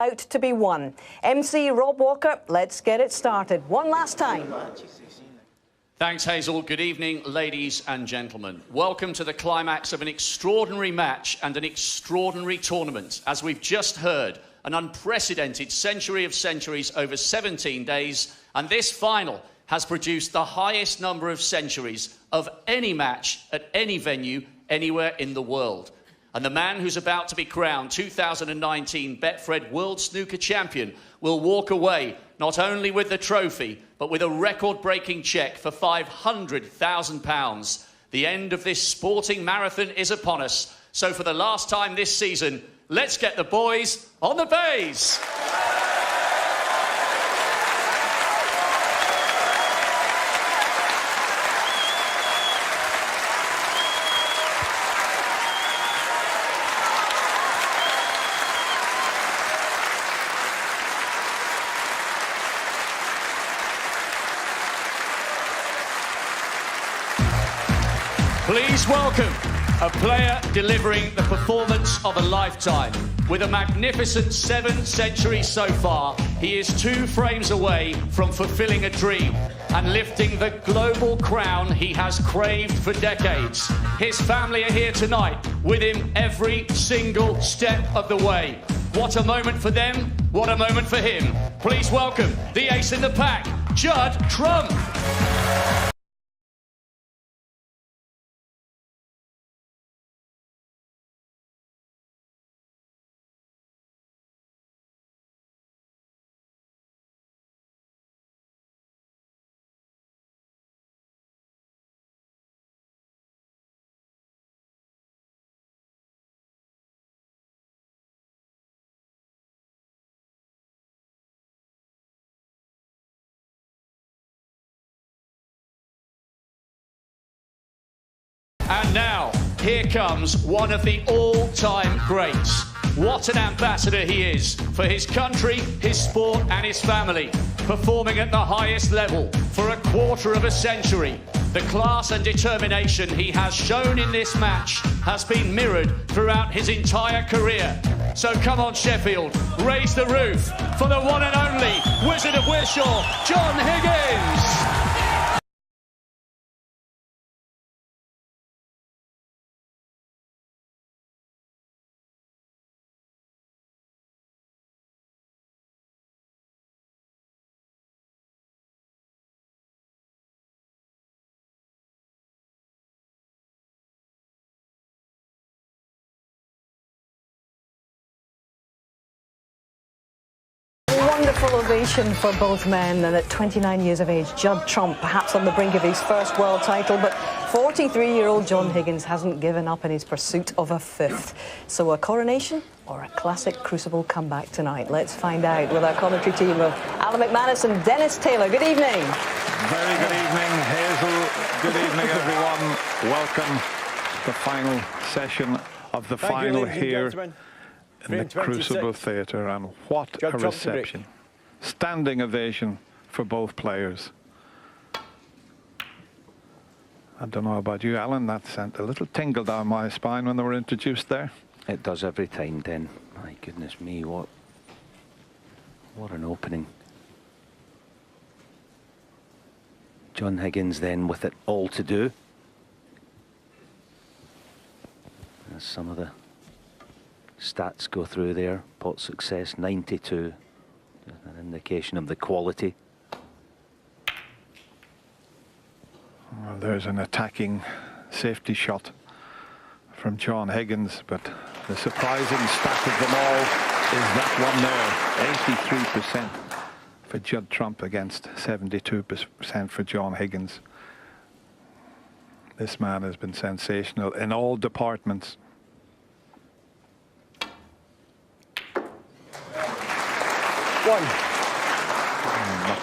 Out to be won. MC Rob Walker, let's get it started. One last time. Thanks, Hazel. Good evening, ladies and gentlemen. Welcome to the climax of an extraordinary match and an extraordinary tournament. As we've just heard, an unprecedented century of centuries over 17 days, and this final has produced the highest number of centuries of any match at any venue anywhere in the world. And the man who's about to be crowned 2019 Betfred World Snooker Champion will walk away not only with the trophy, but with a record-breaking cheque for £500,000. The end of this sporting marathon is upon us. So for the last time this season, let's get the boys on the bays. Please welcome a player delivering the performance of a lifetime. With a magnificent 7 centuries so far, he is 2 frames away from fulfilling a dream and lifting the global crown he has craved for decades. His family are here tonight with him every single step of the way. What a moment for them, what a moment for him. Please welcome the ace in the pack, Judd Trump. And now, here comes one of the all-time greats. What an ambassador he is for his country, his sport and his family. Performing at the highest level for a quarter of a century. The class and determination he has shown in this match has been mirrored throughout his entire career. So come on, Sheffield, raise the roof for the one and only Wizard of Wishaw, John Higgins. Wonderful ovation for both men, and at 29 years of age, Judd Trump perhaps on the brink of his first world title, but 43-year-old John Higgins hasn't given up in his pursuit of a 5th. So a coronation or a classic Crucible comeback tonight? Let's find out with our commentary team of Alan McManus and Dennis Taylor. Good evening. Very good evening, Hazel. Good evening, everyone. Welcome to the final session of the final here in the Crucible Theatre, and what a reception. Standing ovation for both players. I don't know about you, Alan, that sent a little tingle down my spine when they were introduced there. It does every time, Den. My goodness me, what an opening. John Higgins then with it all to do. As some of the stats go through there, pot success 92, an indication of the quality. Well, there's an attacking safety shot from John Higgins, but the surprising stat of them all is that one there, 83% for Judd Trump against 72% for John Higgins. This man has been sensational in all departments. Not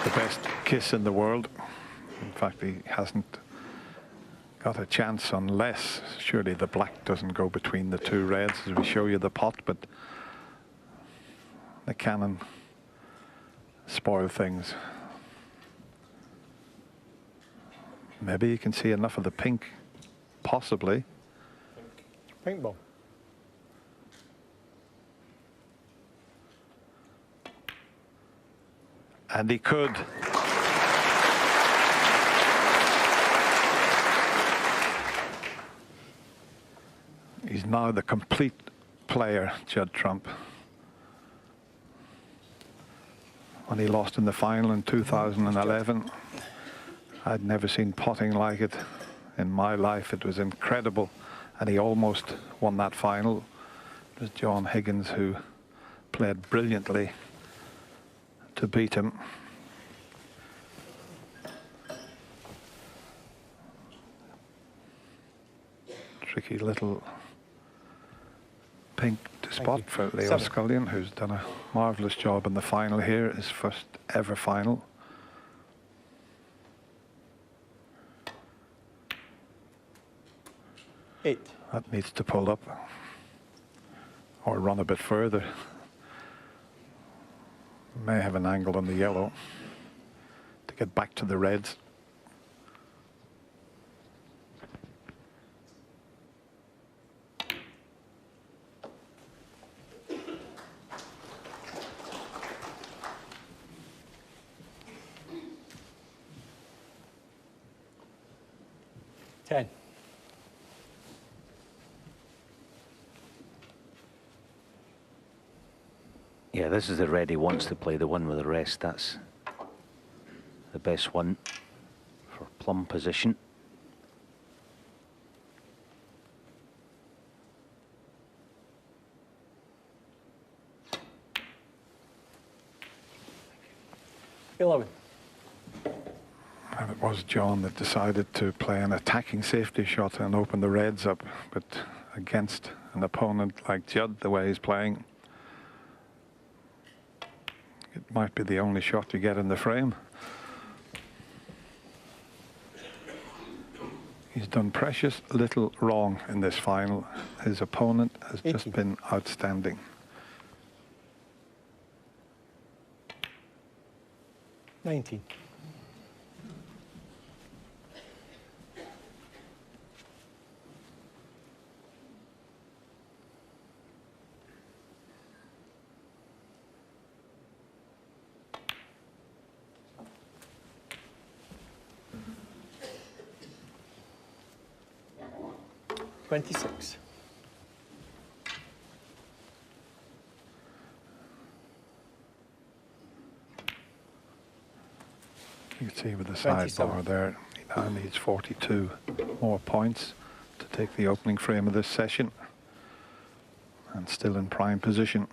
the best kiss in the world. In fact, he hasn't got a chance unless surely the black doesn't go between the 2 reds as we show you the pot, but the cannon spoil things. Maybe you can see enough of the pink, possibly. Pink ball. And he could. He's now the complete player, Judd Trump. When he lost in the final in 2011, I'd never seen potting like it in my life. It was incredible, and he almost won that final. It was John Higgins who played brilliantly to beat him. Tricky little pink to spot for Leo Scullion, who's done a marvellous job in the final here, his first ever final. Eight. That needs to pull up or run a bit further. May have an angle on the yellow to get back to the reds. Ten. Yeah, this is the red he wants to play, the one with the rest. That's the best one for plum position. $11. And it was John that decided to play an attacking safety shot and open the reds up, but against an opponent like Judd, the way he's playing, it might be the only shot you get in the frame. He's done precious little wrong in this final. His opponent has just been outstanding. 19. $26. You can see with the sidebar there, he now needs 42 more points to take the opening frame of this session, and still in prime position.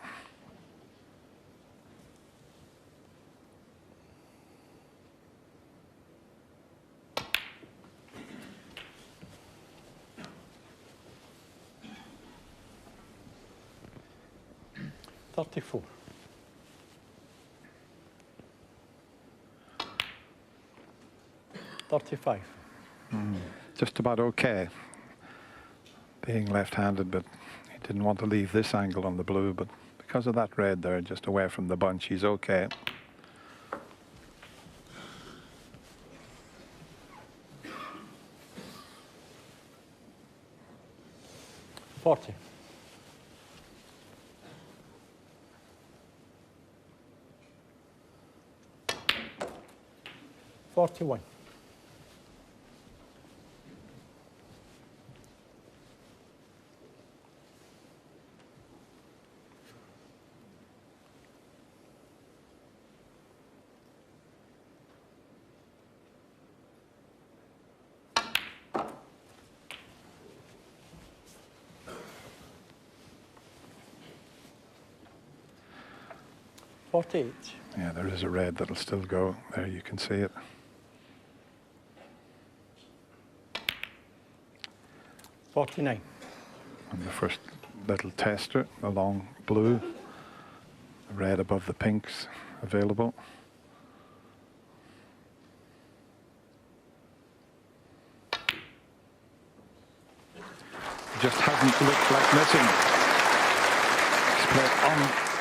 $34. $35. Just about okay, being left-handed, but he didn't want to leave this angle on the blue, but because of that red there, just away from the bunch, he's okay. $40. $41. $48. Yeah, there is a red that'll still go. There, you can see it. $49. And the first little tester, the long blue, the red above the pinks available. Just hasn't looked like missing. He's played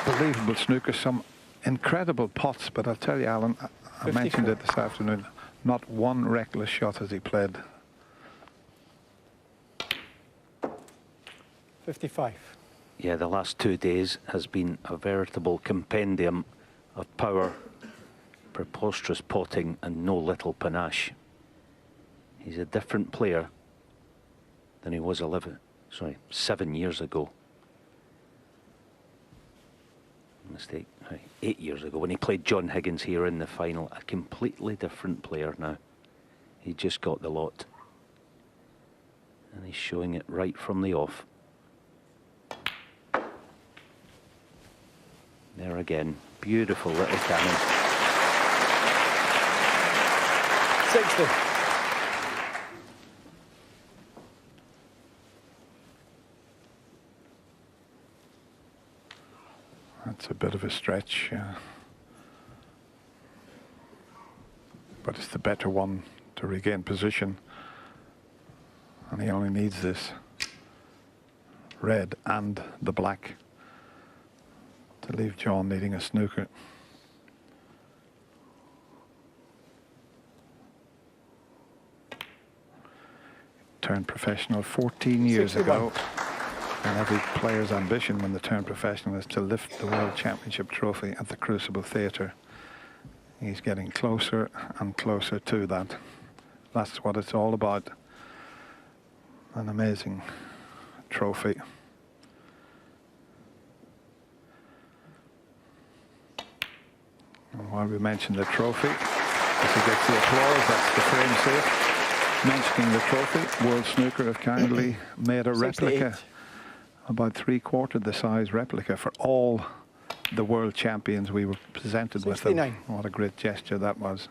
unbelievable snooker, some incredible pots, but I'll tell you, Alan, I mentioned it this afternoon, not one reckless shot has he played. 55. Yeah, the last 2 days has been a veritable compendium of power, preposterous potting and no little panache. He's a different player than he was 7 years ago. Mistake, 8 years ago when he played John Higgins here in the final. A completely different player now. He just got the lot. And he's showing it right from the off. There again, beautiful little cannon. 60. That's a bit of a stretch, but it's the better one to regain position, and he only needs this red and the black to leave John needing a snooker. Turned professional 14 years 61. ago. And every player's ambition when they turn professional is to lift the World Championship trophy at the Crucible Theatre. He's getting closer and closer to that. That's what it's all about. An amazing trophy. And while we mention the trophy, as he gets the applause, that's the frame safe. Mentioning the trophy, World Snooker have kindly made a 68. replica, about 3/4 the size replica for all the world champions we were presented 69. with them. What a great gesture that was.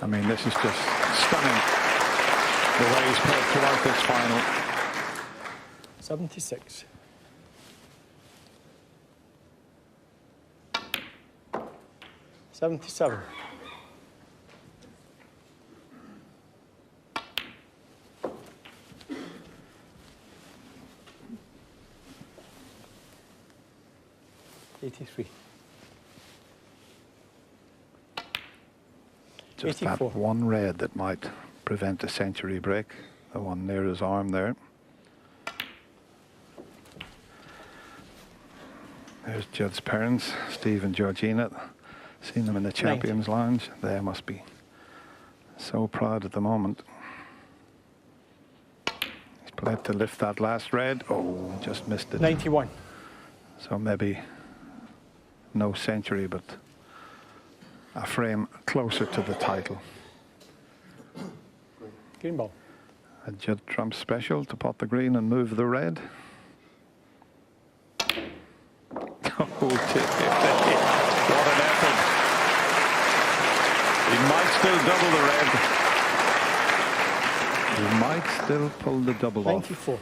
I mean, this is just stunning, the way he's played throughout this final. 76. $77. $83. Just 84. that one red that might prevent a century break, the one near his arm there. There's Judd's parents, Steve and Georgina. Seen them in the Champions Lounge. They must be so proud at the moment. He's played to lift that last red. Oh, just missed it. 91. So maybe no century, but a frame closer to the title. Green ball. A Judd Trump special to pot the green and move the red. Oh, what an effort. He might still double the red. He might still pull the double 94. off.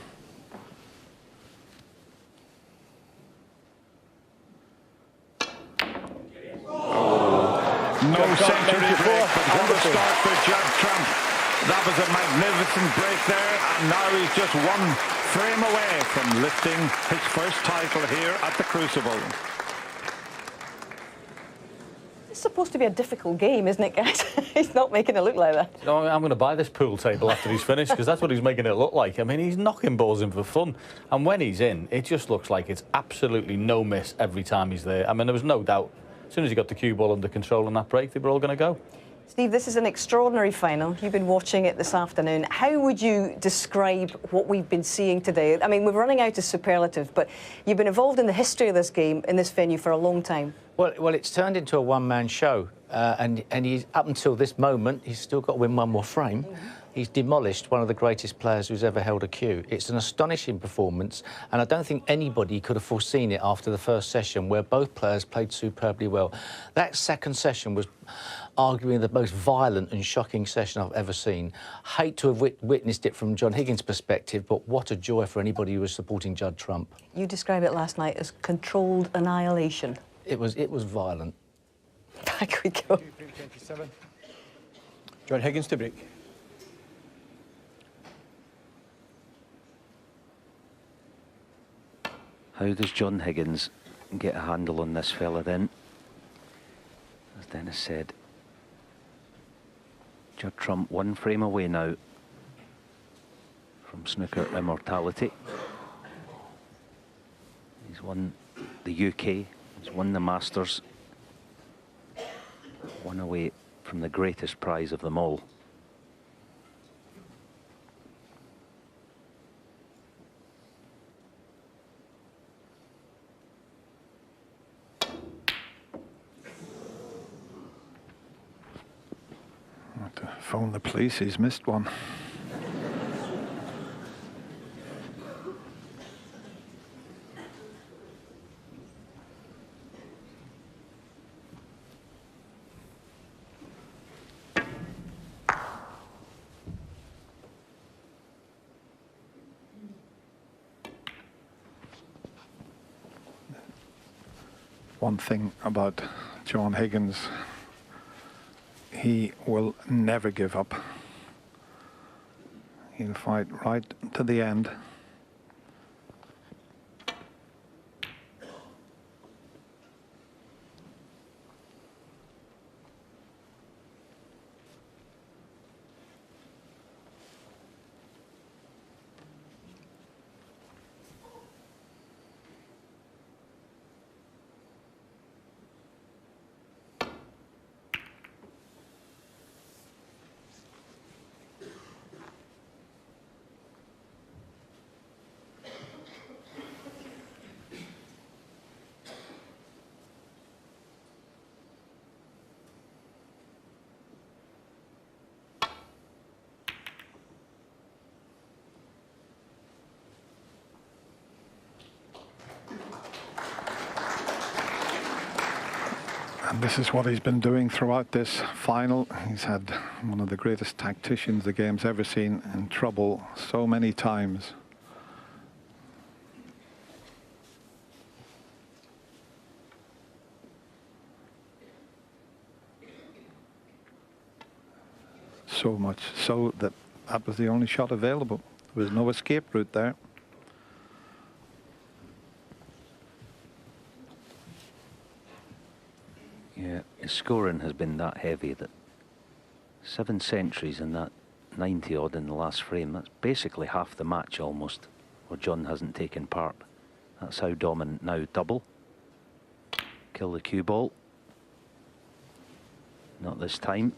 No century break, but what a start for Judd Trump. That was a magnificent break there, and now he's just one frame away from lifting his first title here at the Crucible. It's supposed to be a difficult game, isn't it, guys? He's not making it look like that. No, I'm going to buy this pool table after he's finished, because that's what he's making it look like. I mean, he's knocking balls in for fun. And when he's in, it just looks like it's absolutely no miss every time he's there. I mean, there was no doubt. As soon as he got the cue ball under control on that break, they were all going to go. Steve, this is an extraordinary final. You've been watching it this afternoon. How would you describe what we've been seeing today? I mean, we're running out of superlative, but you've been involved in the history of this game in this venue for a long time. Well, it's turned into a one-man show, and he's up until this moment, he's still got to win one more frame. He's demolished one of the greatest players who's ever held a cue. It's an astonishing performance, and I don't think anybody could have foreseen it after the first session, where both players played superbly well. That second session was arguably the most violent and shocking session I've ever seen. Hate to have witnessed it from John Higgins' perspective, but what a joy for anybody who was supporting Judd Trump. You described it last night as controlled annihilation. It was violent. Back we go. 27. John Higgins to break. How does John Higgins get a handle on this fella then? As Dennis said, Judd Trump one frame away now from Snooker Immortality. He's won the UK, he's won the Masters, one away from the greatest prize of them all. Have to phone the police, he's missed one. One thing about John Higgins, he will never give up. He'll fight right to the end. And this is what he's been doing throughout this final. He's had one of the greatest tacticians the game's ever seen in trouble so many times. So much so that that was the only shot available. There was no escape route there. Yeah, his scoring has been that heavy that 7 centuries and that 90 odd in the last frame, that's basically half the match almost, where John hasn't taken part. That's how dominant now. Double. Kill the cue ball. Not this time.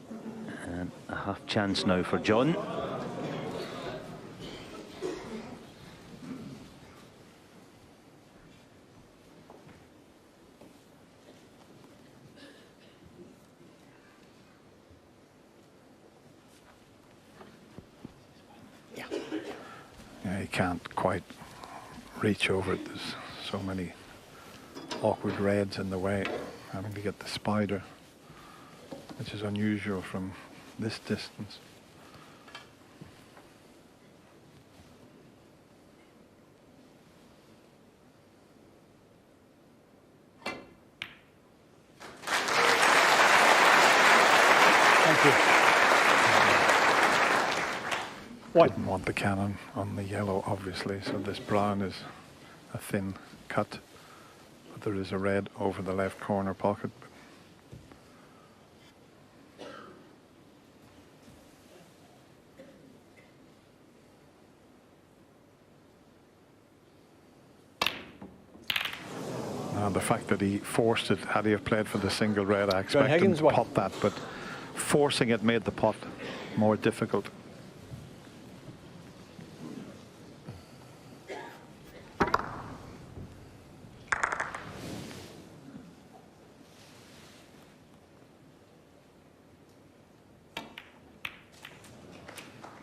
And a half chance now for John. Yeah, he can't quite reach over it. There's so many awkward reds in the way, having to get the spider, which is unusual from this distance. Thank you. Didn't want the cannon on the yellow, obviously, so this brown is a thin cut, but there is a red over the left corner pocket. Now the fact that he forced it, had he have played for the single red, I expect him to pot that, but forcing it made the pot more difficult.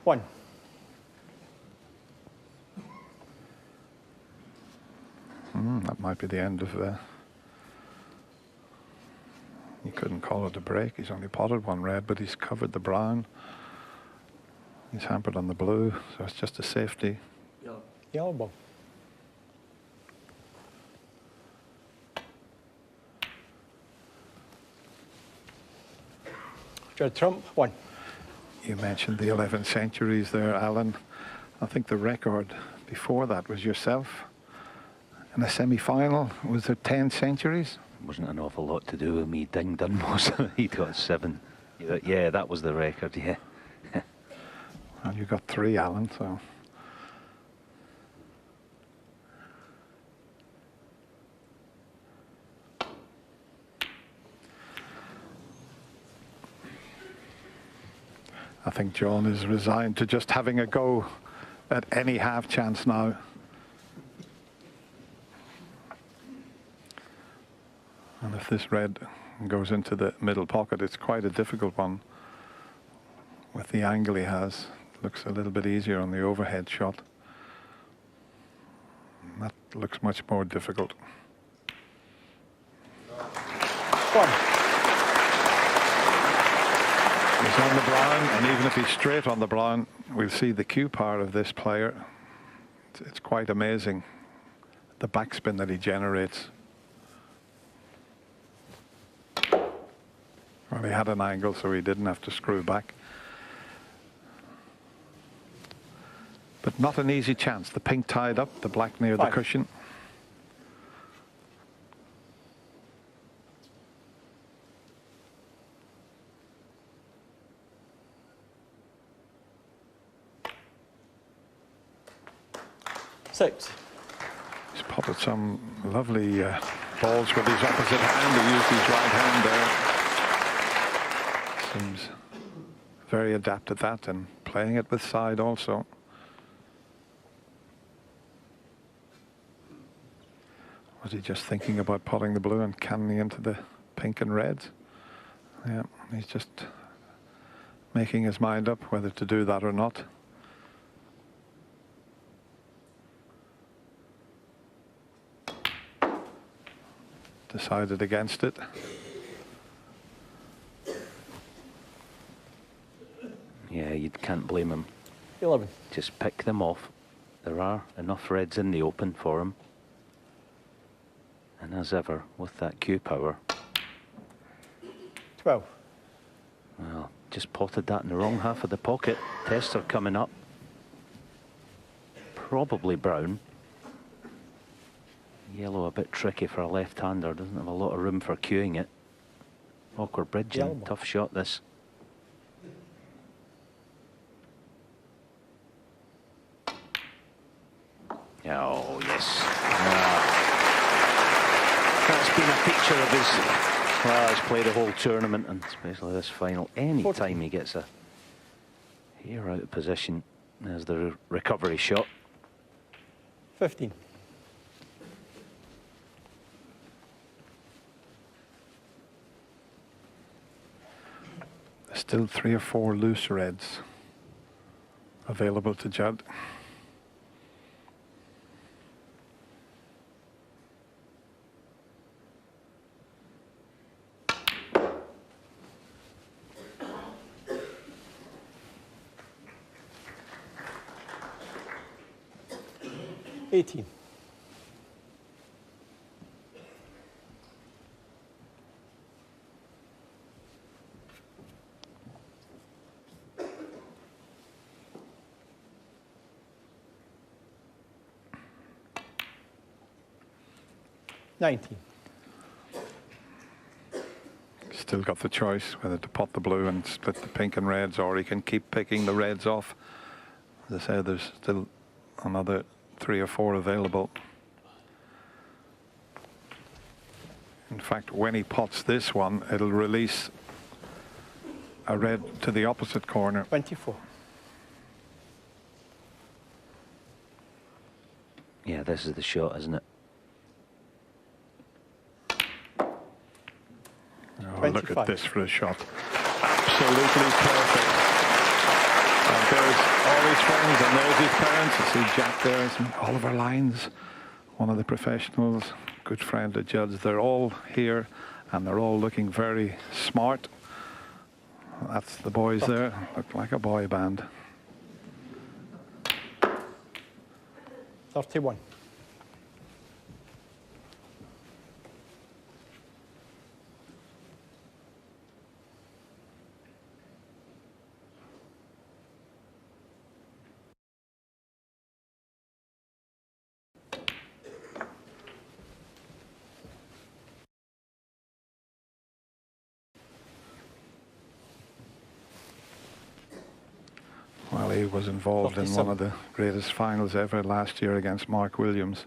One. That might be the end of you couldn't call it a break. He's only potted one red, but he's covered the brown. He's hampered on the blue, so it's just a safety. Yellow ball. Judd Trump, one. You mentioned the 11 centuries there, Alan. I think the record before that was yourself. In a semi-final, was there 10 centuries? Wasn't an awful lot to do with me. Ding done was. He'd got 7. Yeah, that was the record, yeah. And you got 3, Alan, so think John is resigned to just having a go at any half chance now. And if this red goes into the middle pocket, it's quite a difficult one. With the angle he has, looks a little bit easier on the overhead shot. That looks much more difficult. One. He's on the brown, and even if he's straight on the brown, we'll see the cue power of this player. It's quite amazing, the backspin that he generates. Well, he had an angle, so he didn't have to screw back. But not an easy chance. The pink tied up, the black near the cushion. Six. He's potted some lovely balls with his opposite hand. He used his right hand there. Seems very adept at that, and playing it with side also. Was he just thinking about potting the blue and canning into the pink and reds? Yeah, he's just making his mind up whether to do that or not. Decided against it. Yeah, you can't blame him. 11. Just pick them off. There are enough reds in the open for him. And as ever, with that cue power. 12. Well, just potted that in the wrong half of the pocket. Tests are coming up. Probably brown. Yellow a bit tricky for a left-hander. Doesn't have a lot of room for cueing it. Awkward bridging. Yellow. Tough shot this. Oh, yes. That's been a feature of his, well, he's played a whole tournament, and especially this final. Any time he gets a hair out of position, there's the recovery shot. 15. There's still 3 or 4 loose reds available to Judd. $18. $19. Still got the choice whether to pot the blue and split the pink and reds, or he can keep picking the reds off. As I say, there's still another 3 or 4 available. In fact, when he pots this one, it'll release a red to the opposite corner. 24. Yeah, this is the shot, isn't it? Oh, look at this for a shot. Absolutely perfect. And there's all his friends, and there's his parents. You see Jack there, and Oliver Lyons, one of the professionals, good friend of Judd's. They're all here, and they're all looking very smart. That's the boys there, look like a boy band. 31. Well, he was involved in one of the greatest finals ever last year against Mark Williams.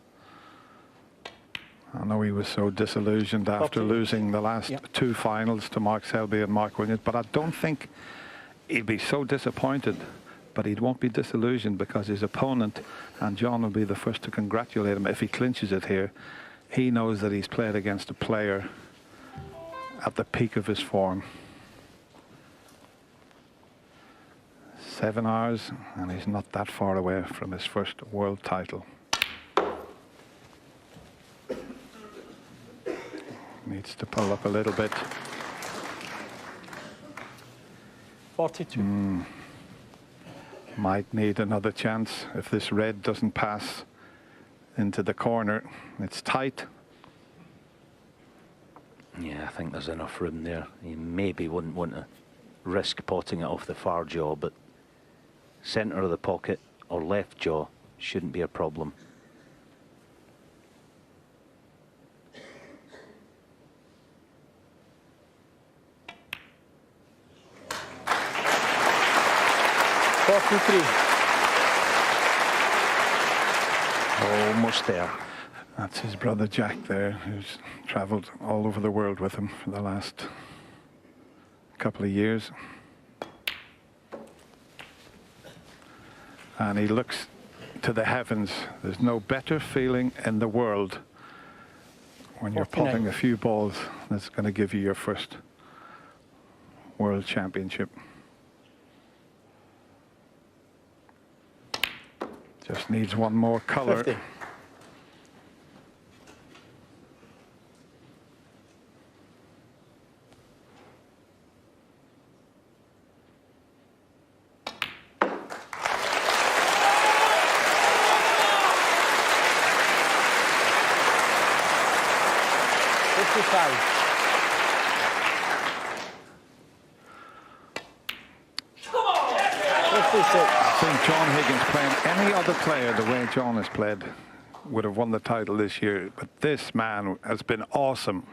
I know he was so disillusioned after losing the last 2 finals to Mark Selby and Mark Williams, but I don't think he'd be so disappointed, but he won't be disillusioned because his opponent, and John will be the first to congratulate him if he clinches it here. He knows that he's played against a player at the peak of his form. 7 hours, and he's not that far away from his first world title. Needs to pull up a little bit. 42. Might need another chance if this red doesn't pass into the corner. It's tight. Yeah, I think there's enough room there. You maybe wouldn't want to risk potting it off the far jaw, but centre of the pocket or left jaw shouldn't be a problem. Almost there. That's his brother Jack there, who's travelled all over the world with him for the last couple of years. And he looks to the heavens. There's no better feeling in the world when you're 49. potting a few balls that's going to give you your first world championship. Just needs one more colour. 50. I think John Higgins, playing any other player the way John has played, would have won the title this year. But this man has been awesome.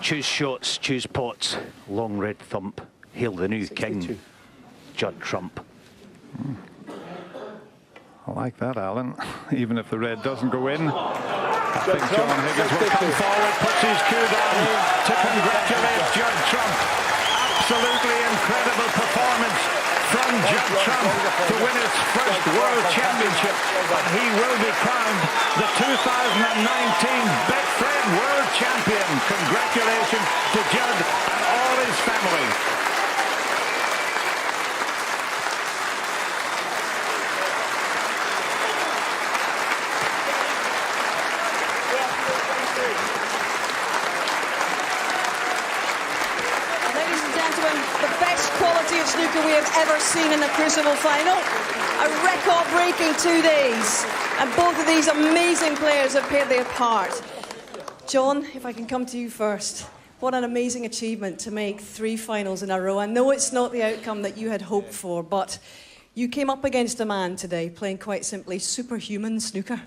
Choose shots, choose pots. Long red thump. Hail the new 62. king, Judd Trump. I like that, Alan. Even if the red doesn't go in, I think John Higgins will come forward, puts his cue down to congratulate Judd Trump. Absolutely incredible performance from Judd Trump to win his first World Championship. And he will be crowned the 2019 Betfred World Champion. Congratulations to Judd and all his family. Ladies and gentlemen, the best quality of snooker we have ever seen in the Crucible final. A record-breaking 2 days. And both of these amazing players have played their part. John, if I can come to you first. What an amazing achievement to make 3 finals in a row. I know it's not the outcome that you had hoped for, but you came up against a man today playing, quite simply, superhuman snooker.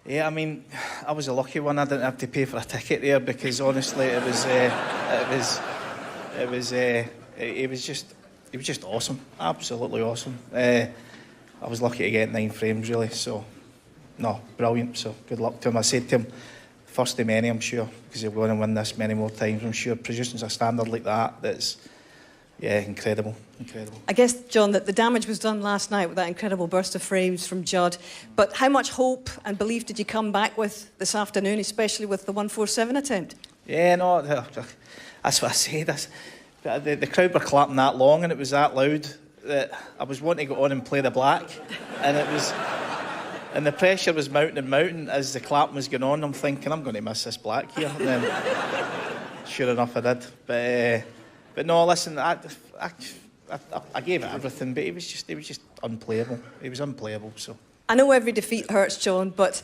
Yeah, I mean, I was a lucky one. I didn't have to pay for a ticket there because honestly, it was just awesome, absolutely awesome. I was lucky to get 9 frames really, so no, brilliant. So good luck to him. I said to him, first of many, I'm sure, because he'll go on and win this many more times. I'm sure producing a standard like that, that's yeah, incredible, incredible. I guess, John, that the damage was done last night with that incredible burst of frames from Judd. But how much hope and belief did you come back with this afternoon, especially with the 147 attempt? Yeah, no, that's what I said. The crowd were clapping that long and it was that loud that I was wanting to go on and play the black, and the pressure was mounting and mounting as the clap was going on. I'm thinking, I'm going to miss this black here. And then, sure enough, I did. But no, listen, I gave it everything, but it was just unplayable. It was unplayable. So I know every defeat hurts, John, but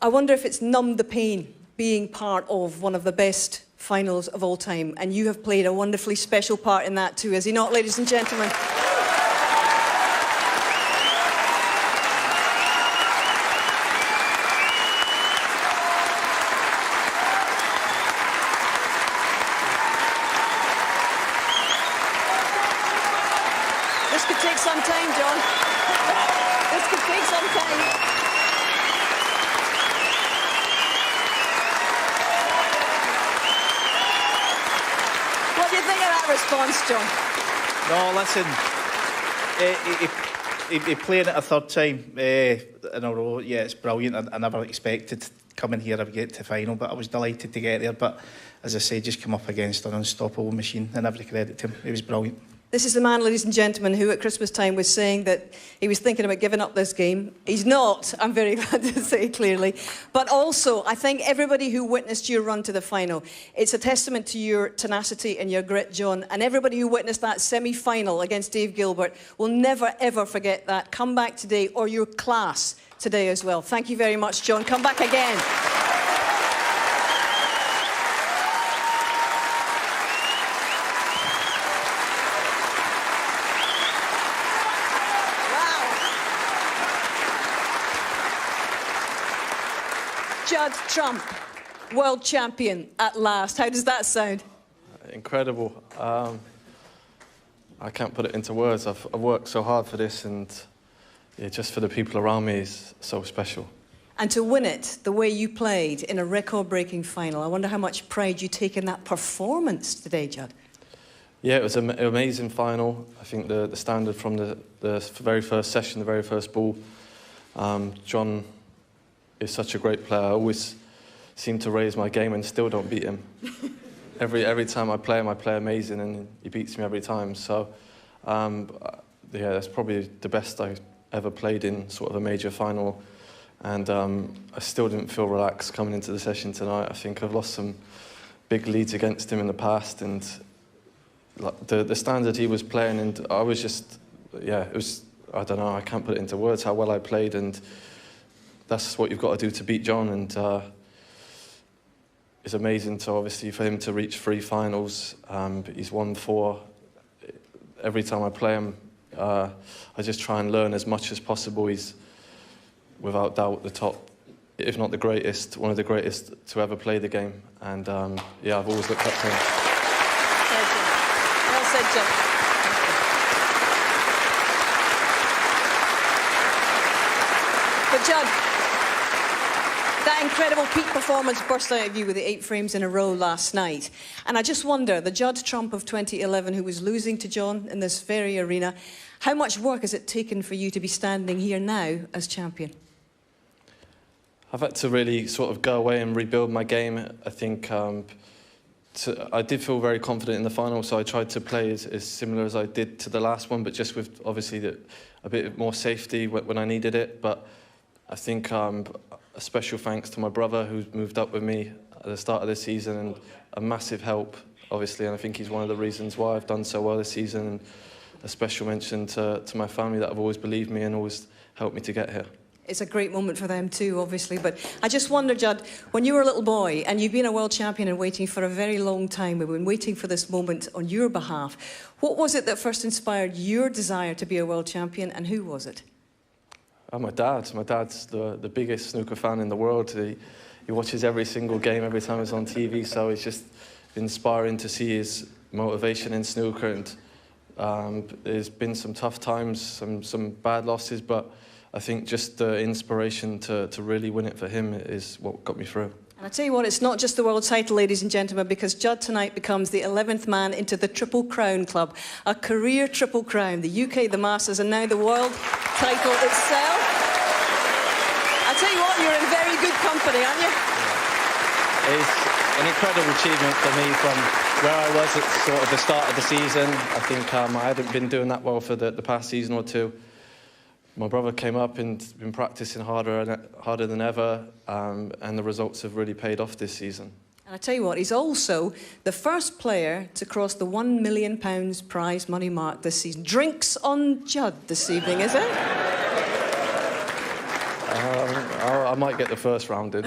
I wonder if it's numbed the pain being part of one of the best finals of all time, and you have played a wonderfully special part in that too, has he not, ladies and gentlemen? This could take some time, John. This could take some time. you think of that response, John? No, listen, he playing it a third time in a row. Yeah, it's brilliant. I never expected coming here to get to final, but I was delighted to get there. But as I say, just come up against an unstoppable machine, and every credit to him. He was brilliant. This is the man, ladies and gentlemen, who at Christmas time was saying that he was thinking about giving up this game. He's not, I'm very glad to say clearly. But also, I think everybody who witnessed your run to the final, it's a testament to your tenacity and your grit, John. And everybody who witnessed that semi-final against Dave Gilbert will never, ever forget that comeback today, or your class today as well. Thank you very much, John. Come back again. Judd Trump, world champion at last. How does that sound? Incredible. I can't put it into words. I've worked so hard for this, and yeah, just for the people around me is so special. And to win it the way you played in a record-breaking final, I wonder how much pride you take in that performance today, Judd. Yeah, it was an amazing final. I think the standard from the very first session, the very first ball, John is such a great player. I always seem to raise my game and still don't beat him. Every time I play him, I play amazing, and he beats me every time. So, yeah, that's probably the best I ever played in sort of a major final. And I still didn't feel relaxed coming into the session tonight. I think I've lost some big leads against him in the past, and like the standard he was playing, and I was just, yeah, it was, I don't know, I can't put it into words how well I played, and that's what you've got to do to beat John. And it's amazing to, obviously, for him to reach 3 finals. He's won 4. Every time I play him, I just try and learn as much as possible. He's, without doubt, the top, if not the greatest, one of the greatest to ever play the game. And yeah, I've always looked up to him. Well said, John. But Judd, that incredible peak performance burst out of you with the 8 frames in a row last night. And I just wonder, the Judd Trump of 2011 who was losing to John in this very arena, how much work has it taken for you to be standing here now as champion? I've had to really sort of go away and rebuild my game. I think I did feel very confident in the final, so I tried to play as similar as I did to the last one, but just with, obviously, a bit more safety when I needed it. But I think a special thanks to my brother, who's moved up with me at the start of this season, and a massive help, obviously, and I think he's one of the reasons why I've done so well this season. And a special mention to my family that have always believed me and always helped me to get here. It's a great moment for them too, obviously. But I just wonder, Judd, when you were a little boy, and you've been a world champion and waiting for a very long time, we've been waiting for this moment on your behalf. What was it that first inspired your desire to be a world champion, and who was it? My dad. My dad's the biggest snooker fan in the world. He watches every single game every time it's on TV, so it's just inspiring to see his motivation in snooker. And there's been some tough times, some bad losses, but I think just the inspiration to really win it for him is what got me through. And I tell you what, it's not just the world title, ladies and gentlemen, because Judd tonight becomes the 11th man into the Triple Crown Club, a career Triple Crown, the UK, the Masters, and now the world title itself. I tell you what, you're in very good company, aren't you? It's an incredible achievement for me from where I was at sort of the start of the season. I think I hadn't been doing that well for the past season or two. My brother came up and been practicing harder than ever, and the results have really paid off this season. And I tell you what, he's also the first player to cross the £1 million prize money mark this season. Drinks on Judd this evening, is it? I might get the first round in.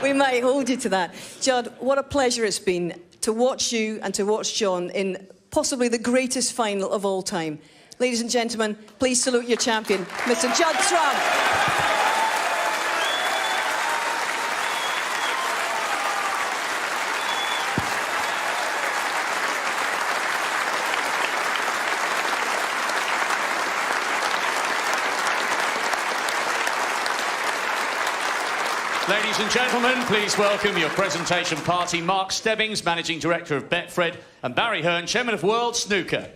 We might hold you to that. Judd, what a pleasure it's been to watch you and to watch John in possibly the greatest final of all time. Ladies and gentlemen, please salute your champion, Mr. Judd Trump. Ladies and gentlemen, please welcome your presentation party, Mark Stebbings, Managing Director of Betfred, and Barry Hearn, Chairman of World Snooker.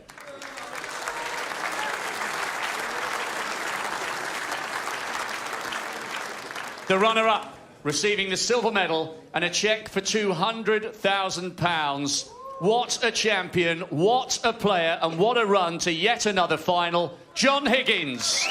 The runner-up, receiving the silver medal and a cheque for £200,000. What a champion, what a player, and what a run to yet another final, John Higgins.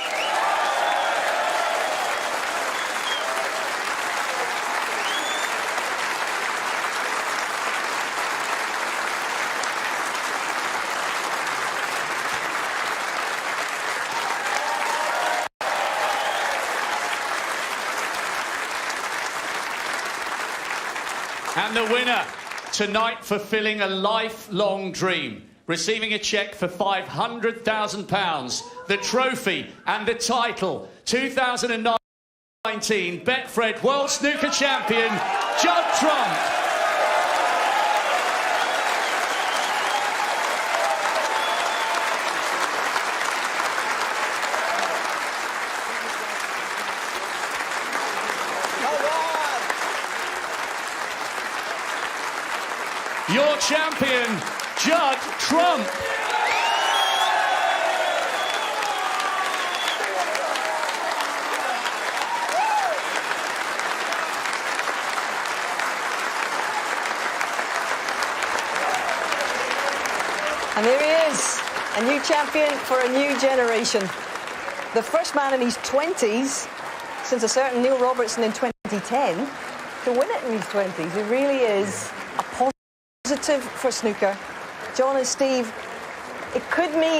And the winner, tonight fulfilling a lifelong dream, receiving a cheque for £500,000, the trophy and the title, 2019 Betfred World Snooker Champion, Judd Trump. Your champion, Judd Trump. And there he is, a new champion for a new generation. The first man in his 20s, since a certain Neil Robertson in 2010, to win it in his 20s. It really is a positive for snooker. John and Steve, it could mean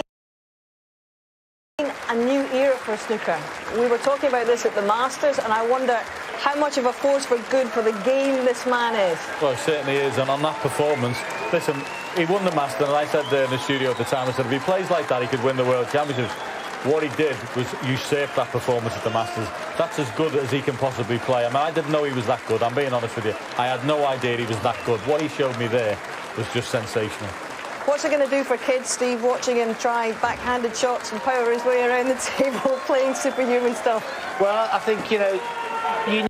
a new era for snooker. We were talking about this at the Masters, and I wonder how much of a force for good for the game this man is. Well, it certainly is, and on that performance, listen, he won the Masters, and I said there in the studio at the time, I said if he plays like that, he could win the World Championships. What he did was usurp that performance at the Masters. That's as good as he can possibly play. I mean, I didn't know he was that good, I'm being honest with you. I had no idea he was that good. What he showed me there was just sensational. What's it going to do for kids, Steve, watching him try backhanded shots and power his way around the table playing superhuman stuff? Well, I think, you know, you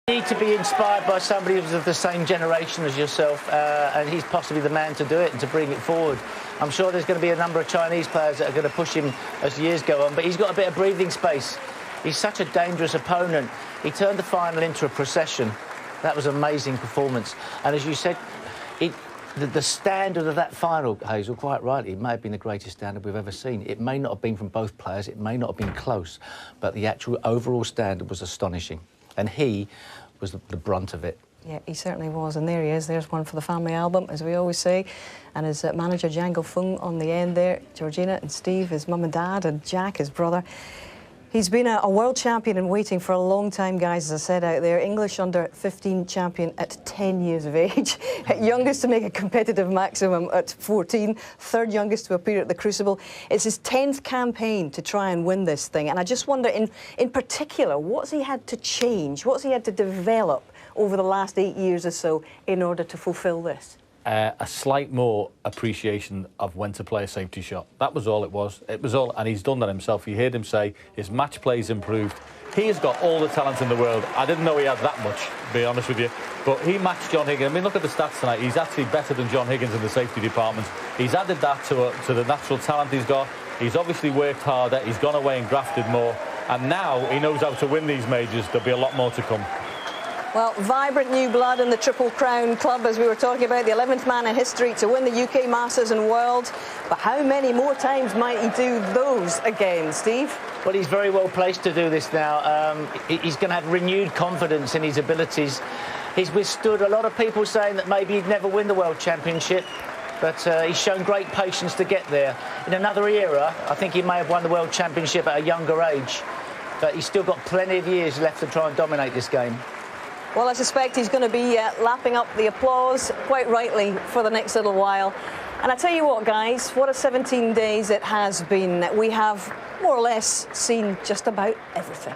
need to be inspired by somebody who's of the same generation as yourself, and he's possibly the man to do it and to bring it forward. I'm sure there's going to be a number of Chinese players that are going to push him as years go on, but he's got a bit of breathing space. He's such a dangerous opponent. He turned the final into a procession. That was an amazing performance. And as you said, the standard of that final, Hazel, quite rightly, it may have been the greatest standard we've ever seen. It may not have been from both players, it may not have been close, but the actual overall standard was astonishing. And he was the brunt of it. Yeah, he certainly was, and there he is. There's one for the family album, as we always say. And his manager, Jangle Fung, on the end there. Georgina and Steve, his mum and dad, and Jack, his brother. He's been a world champion in waiting for a long time, guys, as I said out there. English under-15 champion at 10 years of age. Youngest to make a competitive maximum at 14. Third youngest to appear at the Crucible. It's his 10th campaign to try and win this thing. And I just wonder, in particular, what's he had to change? What's he had to develop over the last 8 years or so in order to fulfil this? A slight more appreciation of when to play a safety shot. That was all it was. It was all, and he's done that himself. You heard him say his match play's improved. He has got all the talent in the world. I didn't know he had that much, to be honest with you. But he matched John Higgins. I mean, look at the stats tonight. He's actually better than John Higgins in the safety department. He's added that to the natural talent he's got. He's obviously worked harder. He's gone away and grafted more. And now he knows how to win these majors. There'll be a lot more to come. Well, vibrant new blood in the Triple Crown Club, as we were talking about, the 11th man in history to win the UK Masters and World. But how many more times might he do those again, Steve? Well, he's very well placed to do this now. He's going to have renewed confidence in his abilities. He's withstood a lot of people saying that maybe he'd never win the World Championship, but he's shown great patience to get there. In another era, I think he may have won the World Championship at a younger age, but he's still got plenty of years left to try and dominate this game. Well, I suspect he's going to be lapping up the applause, quite rightly, for the next little while. And I tell you what, guys, what a 17 days it has been. We have more or less seen just about everything.